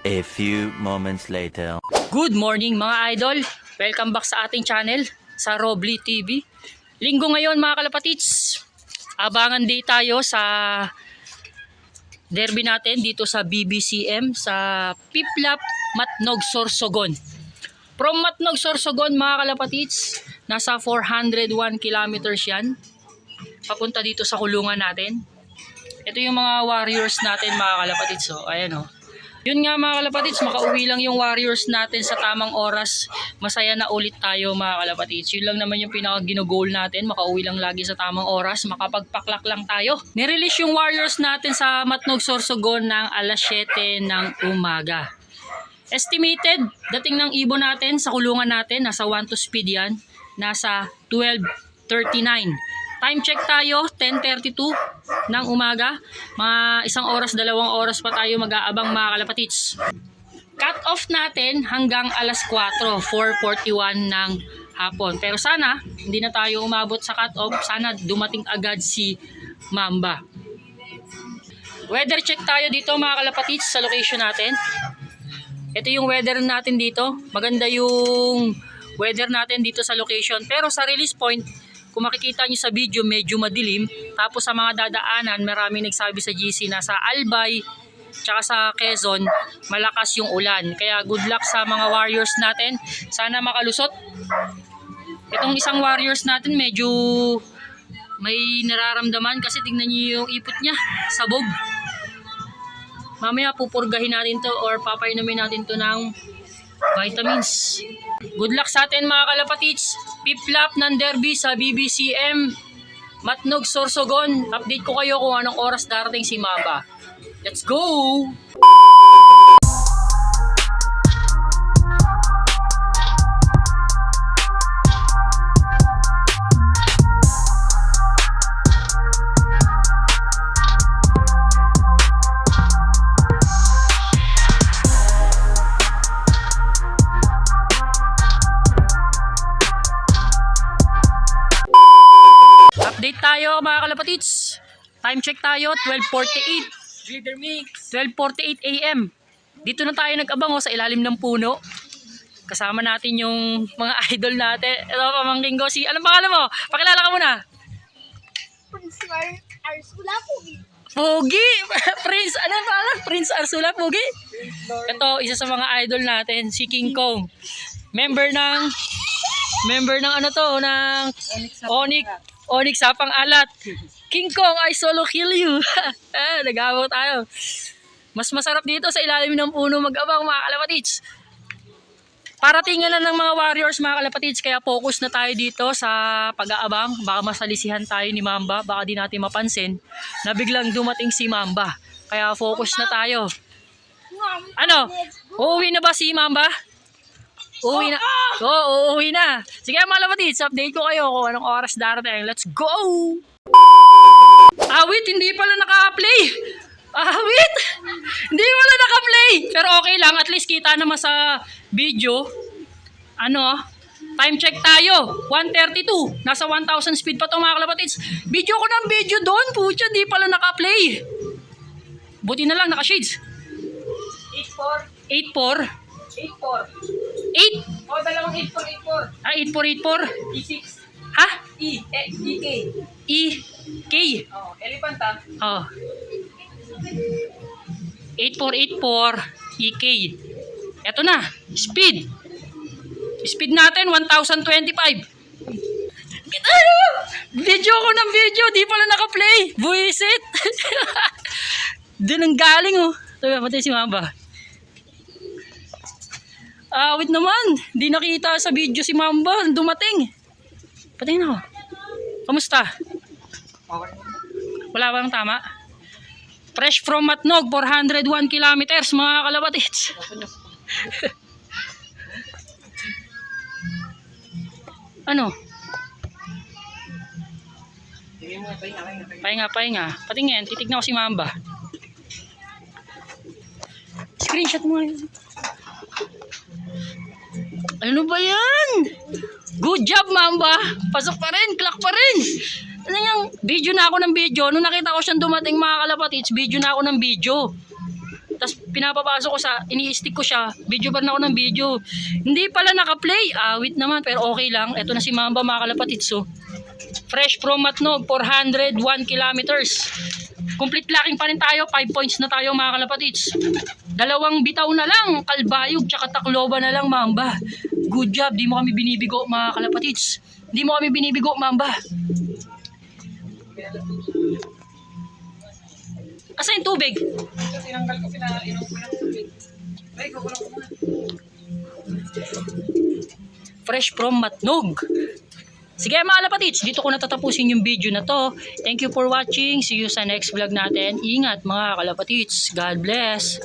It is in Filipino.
A few moments later. Good morning mga idol. Welcome back sa ating channel sa Robly TV. Linggo ngayon mga kalapatids. Abangan day tayo sa derby natin dito sa BBCM sa Piplap, Matnog, Sorsogon. From Matnog, Sorsogon mga kalapatids, nasa 401 kilometers yan. Papunta dito sa kulungan natin. Ito yung mga warriors natin mga kalapatids. So, ayan o. Yun nga mga kalapatids, makauwi lang yung warriors natin sa tamang oras. Masaya na ulit tayo mga kalapatids. Yun lang naman yung pinaka-ginogol natin. Makauwi lang lagi sa tamang oras. Makapagpaklak lang tayo. Nirelease yung warriors natin sa Matnog, Sorsogon ng alas 7 ng umaga. Estimated, dating ng ibon natin sa kulungan natin, nasa 1 to speed yan. Nasa 12:39. Time check tayo, 10:32 ng umaga. Mga isang oras, 2 oras pa tayo mag-aabang mga kalapatids. Cut off natin hanggang alas 4, 4:41 ng hapon. Pero sana, hindi na tayo umabot sa cut off. Sana dumating agad si Mamba. Weather check tayo dito mga kalapatids sa location natin. Ito yung weather natin dito. Maganda yung weather natin dito sa location. Pero sa release point, kung makikita nyo sa video, medyo madilim. Tapos sa mga dadaanan, marami nagsabi sa GC na sa Albay, tsaka sa Quezon, malakas yung ulan. Kaya good luck sa mga warriors natin. Sana makalusot. Itong isang warriors natin, medyo may nararamdaman kasi tingnan nyo yung ipot niya, sabog. Mamaya pupurgahin natin to or papainumin natin to ng vitamins. Good luck sa atin mga kalapatids. Piplap ng derby sa BBCM Matnog, Sorsogon. Update ko kayo kung anong oras darating si Mamba. Let's go! Update tayo mga kalapatids. Time check tayo, 12:48 AM. Dito na tayo nag-abang sa ilalim ng puno. Kasama natin yung mga idol natin. Ito pamangking ko si, anong pangalan mo? Pakilala ka muna. Prince Arsula Pugi. Pugi! Prince, anong pangalan? Prince Arsula Pugi? Ito, isa sa mga idol natin, si King Kong. Member ng ano to, ng Onyx Sapang Alat. King Kong, I solo kill you. Nag-awak tayo. Mas masarap dito sa ilalim ng puno mag-abang mga kalapatids. Paratingan na ng mga warriors mga kalapatids, kaya focus na tayo dito sa pag-aabang. Baka masalisihan tayo ni Mamba, baka di natin mapansin na biglang dumating si Mamba. Kaya focus na tayo. Ano? Uuwi na ba si Mamba? Uuwi na. Oo, uuwi na. Sige mga kalapatids, update ko kayo kung anong oras darating. Let's go! Awit, hindi pala naka-play. Awit! Hindi pala naka-play. Pero okay lang, at least kita naman sa video. Ano? Time check tayo. 1:32. Nasa 1,000 speed pa ito mga kalapatids. Video ko ng video doon. Pucha, hindi pala naka-play. Buti na lang, naka-shades. 8-4. 8? O, dalawang 8484. Ah, 8484. E6. Ha? EK. E-K. Oh, elephant ha. Oh. 8484 EK. Eto na, speed. Speed natin 1025. Video ko ng video, di pala naka-play. Buisit. Doon ang galing oh. Sabi, patay si Mamba. Wait naman, di nakita sa video si Mamba dumating. Patay na ako. Kamusta? Wala bang tama? Fresh from Matnog, 401 kilometers mga kalapatids. Ano? Pahinga. Patingin, titignan ko si Mamba. Screenshot mo yun. Ano ba yan? Good job Mamba. Pasok pa rin, clock pa rin. Ano yung video na ako ng video. Nung nakita ko siyang dumating mga kalapatids, video na ako ng video. Tapos pinapapasok ko sa, ini-stick ko siya, video pa rin ako ng video. Hindi pala naka-play, awit naman, pero okay lang. Ito na si Mamba mga kalapatids. So, fresh from Matnog, 401 kilometers. Complete locking pa rin tayo, 5 points na tayo mga kalapatids. 2 bitaw na lang, Kalbayog tsaka Tacloban na lang Mamba. Good job, di mo kami binibigo mga kalapatids. Di mo kami binibigo Mamba. Asa yung tubig? Ito, tinanggal ko, pinainom ko ng tubig. Ay, kukulang ko muna. Fresh from Matnog. Sige mga kalapatids, dito ko natatapusin yung video na to. Thank you for watching. See you sa next vlog natin. Ingat mga kalapatids. God bless.